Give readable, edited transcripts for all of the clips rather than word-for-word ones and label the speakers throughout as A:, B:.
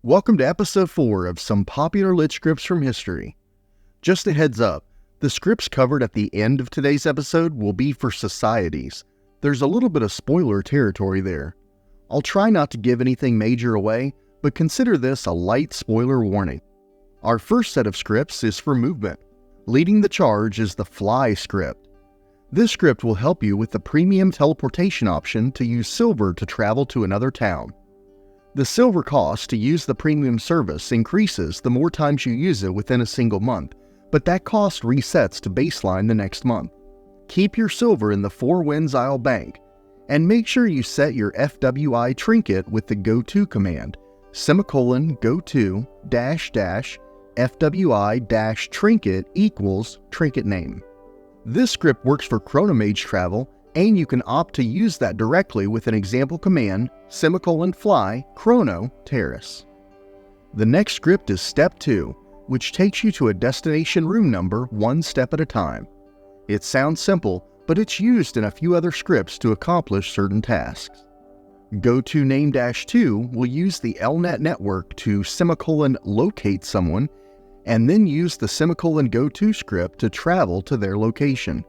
A: Welcome to episode 4 of some popular Lich scripts from history. Just a heads up, the scripts covered at the end of today's episode will be for societies. There's a little bit of spoiler territory there. I'll try not to give anything major away, but consider this a light spoiler warning. Our first set of scripts is for movement. Leading the charge is the Fly script. This script will help you with the premium teleportation option to use silver to travel to another town. The silver cost to use the premium service increases the more times you use it within a single month, but that cost resets to baseline the next month. Keep your silver in the Four Winds Isle Bank, and make sure you set your FWI trinket with the go-to command, ;go-to FWI trinket equals trinket name. This script works for Chronomage travel, and you can opt to use that directly with an example command, ;fly chrono terrace. The next script is Step 2, which takes you to a destination room number one step at a time. It sounds simple, but it's used in a few other scripts to accomplish certain tasks. Go-to name-2 will use the LNet network to locate someone, and then use the ;go-to script to travel to their location.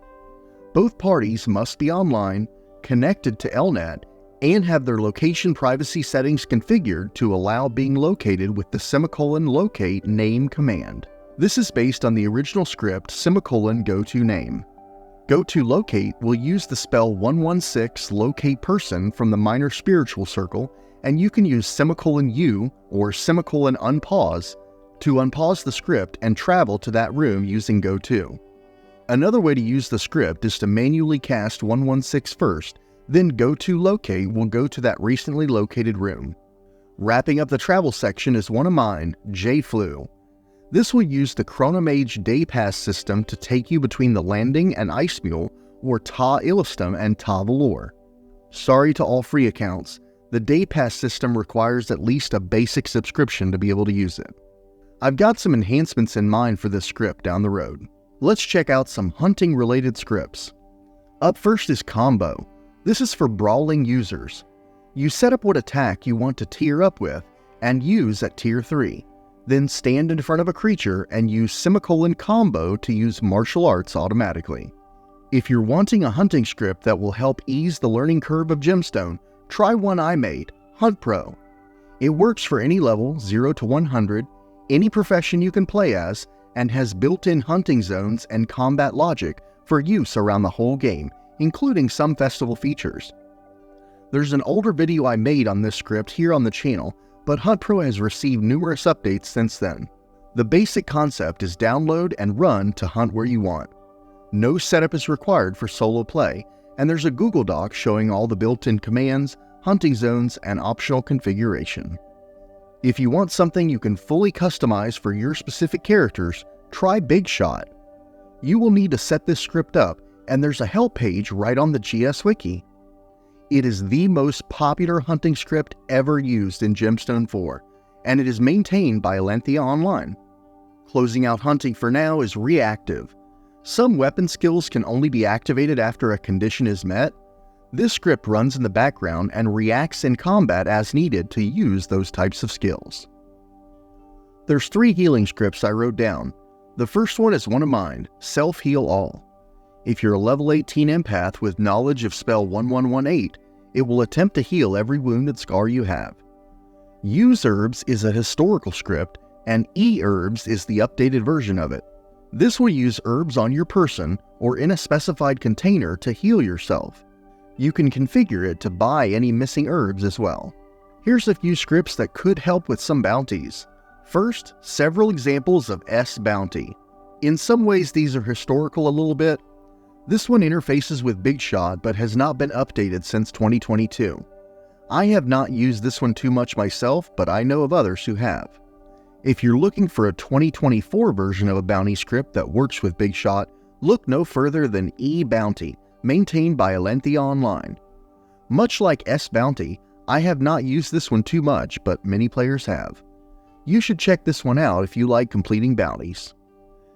A: Both parties must be online, connected to LNet, and have their location privacy settings configured to allow being located with the ;locate name command. This is based on the original script ;go-to name. Go-to locate will use the spell 116 locate person from the minor spiritual circle, and you can use ;u or ;unpause to unpause the script and travel to that room using go-to. Another way to use the script is to manually cast 116 first, then go-to locate will go to that recently located room. Wrapping up the travel section is one of mine, Jfloo. This will use the Chronomage Day Pass system to take you between the Landing and Ice Mule, or Ta Illistum and Ta Valor. Sorry to all free accounts, the Day Pass system requires at least a basic subscription to be able to use it. I've got some enhancements in mind for this script down the road. Let's check out some hunting-related scripts. Up first is Combo. This is for brawling users. You set up what attack you want to tier up with and use at tier 3. Then stand in front of a creature and use combo to use martial arts automatically. If you're wanting a hunting script that will help ease the learning curve of Gemstone, try one I made, Huntpro. It works for any level, 0 to 100, any profession you can play as, and has built-in hunting zones and combat logic for use around the whole game, including some festival features. There's an older video I made on this script here on the channel, but Huntpro has received numerous updates since then. The basic concept is download and run to hunt where you want. No setup is required for solo play, and there's a Google Doc showing all the built-in commands, hunting zones, and optional configuration. If you want something you can fully customize for your specific characters, try Bigshot. You will need to set this script up, and there's a help page right on the GS Wiki. It is the most popular hunting script ever used in GemStone 4, and it is maintained by Alenthea Online. Closing out hunting for now is Reactive. Some weapon skills can only be activated after a condition is met. This script runs in the background and reacts in combat as needed to use those types of skills. There's 3 healing scripts I wrote down. The first one is one of mine, Selfhealall. If you're a level 18 empath with knowledge of spell 1118, it will attempt to heal every wound and scar you have. Useherbs is a historical script, and Eherbs is the updated version of it. This will use herbs on your person or in a specified container to heal yourself. You can configure it to buy any missing herbs as well. Here's a few scripts that could help with some bounties. First, several examples of Sbounty. In some ways these are historical a little bit. This one interfaces with Bigshot but has not been updated since 2022. I have not used this one too much myself, but I know of others who have. If you're looking for a 2024 version of a bounty script that works with Bigshot, look no further than Ebounty, maintained by Alenthea Online. Much like Sbounty, I have not used this one too much, but many players have. You should check this one out if you like completing bounties.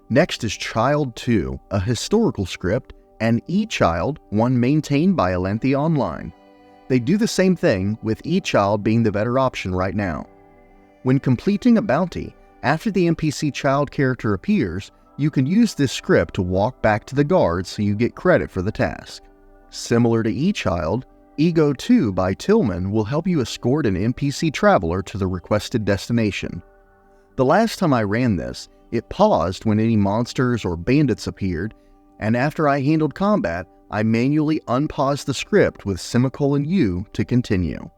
A: Next is Child2, a historical script, and Echild, one maintained by Alenthea Online. They do the same thing, with Echild being the better option right now. When completing a bounty, after the NPC child character appears, you can use this script to walk back to the guard so you get credit for the task. Similar to Echild, Ego2 by Tillman will help you escort an NPC traveler to the requested destination. The last time I ran this, it paused when any monsters or bandits appeared, and after I handled combat, I manually unpaused the script with ;U to continue.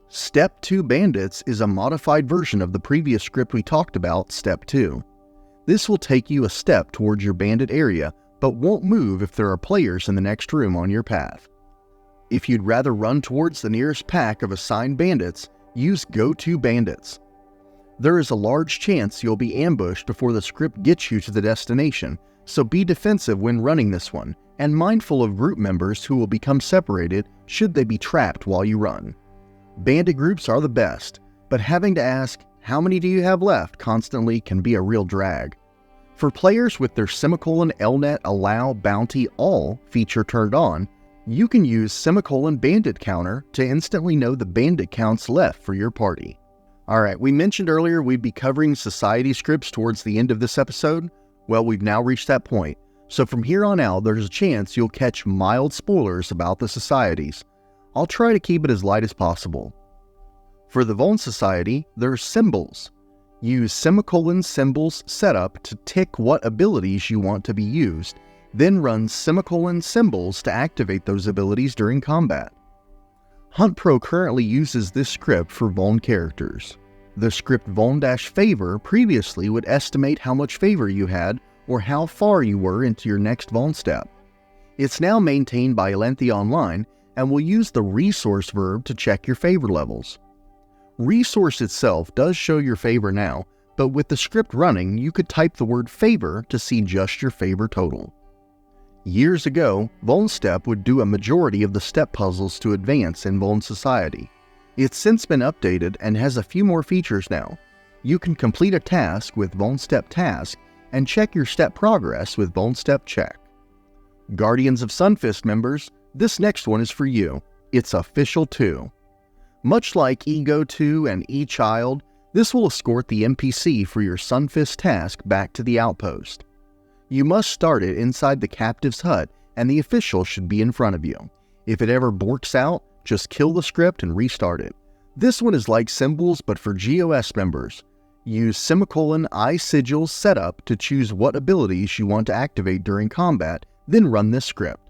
A: Step 2 Bandits is a modified version of the previous script we talked about, Step 2. This will take you a step towards your bandit area, but won't move if there are players in the next room on your path. If you'd rather run towards the nearest pack of assigned bandits, use Go-To Bandits. There is a large chance you'll be ambushed before the script gets you to the destination, so be defensive when running this one, and mindful of group members who will become separated should they be trapped while you run. Bandit groups are the best, but having to ask, "How many do you have left?" constantly can be a real drag. For players with their ;LNet allow bounty all feature turned on, you can use Banditcounter to instantly know the bandit counts left for your party. Alright, we mentioned earlier we'd be covering society scripts towards the end of this episode. Well, we've now reached that point, so from here on out there's a chance you'll catch mild spoilers about the societies. I'll try to keep it as light as possible. For the Voln Society, there's Symbolz. Use Symbolz setup to tick what abilities you want to be used, then run Symbolz to activate those abilities during combat. Huntpro currently uses this script for Voln characters. The script Voln-favor previously would estimate how much favor you had or how far you were into your next Volnstep. It's now maintained by Elenthi Online and will use the resource verb to check your favor levels. Resource itself does show your favor now, but with the script running, you could type the word favor to see just your favor total. Years ago, Volnstep would do a majority of the step puzzles to advance in Voln Society. It's since been updated and has a few more features now. You can complete a task with Volnstep Task and check your step progress with Volnstep Check. Guardians of Sunfist members, this next one is for you. It's official too. Much like Ego2 and Echild, this will escort the NPC for your Sunfist task back to the outpost. You must start it inside the captive's hut and the official should be in front of you. If it ever borks out, just kill the script and restart it. This one is like Symbolz but for GOS members. Use Isigils setup to choose what abilities you want to activate during combat, then run this script.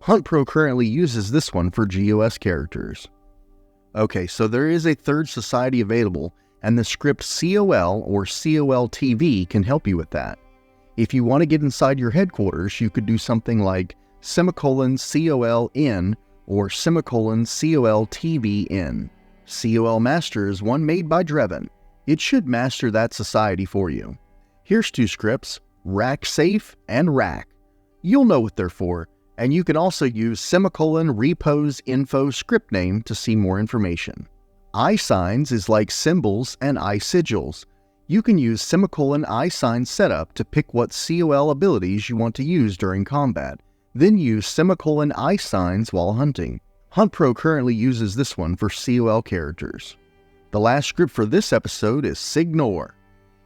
A: Huntpro currently uses this one for GOS characters. Okay, so there is a third society available, and the script COL or COLTV can help you with that. If you want to get inside your headquarters, you could do something like COLN or COLTVN. COL Master is one made by Drevin. It should master that society for you. Here's two scripts, Wracksafe and Wrack. You'll know what they're for, and you can also use repos info script name to see more information. Isigns is like Symbolz and Isigils. You can use Isigns setup to pick what COL abilities you want to use during combat, then use Isigns while hunting. Huntpro currently uses this one for COL characters. The last script for this episode is Signore.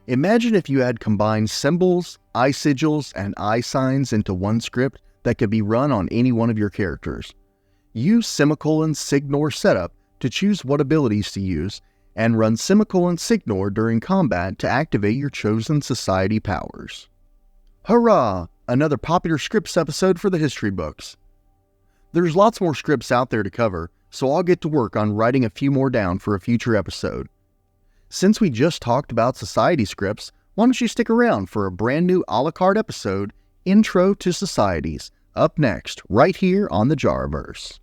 A: Imagine if you had combined Symbolz, Isigils, and Isigns into one script that could be run on any one of your characters. Use Signore setup to choose what abilities to use, and run Signore during combat to activate your chosen society powers. Hurrah! Another popular scripts episode for the history books. There's lots more scripts out there to cover, so I'll get to work on writing a few more down for a future episode. Since we just talked about society scripts, why don't you stick around for a brand new a la carte episode, Intro to Societies, up next, right here on the JaraVerse.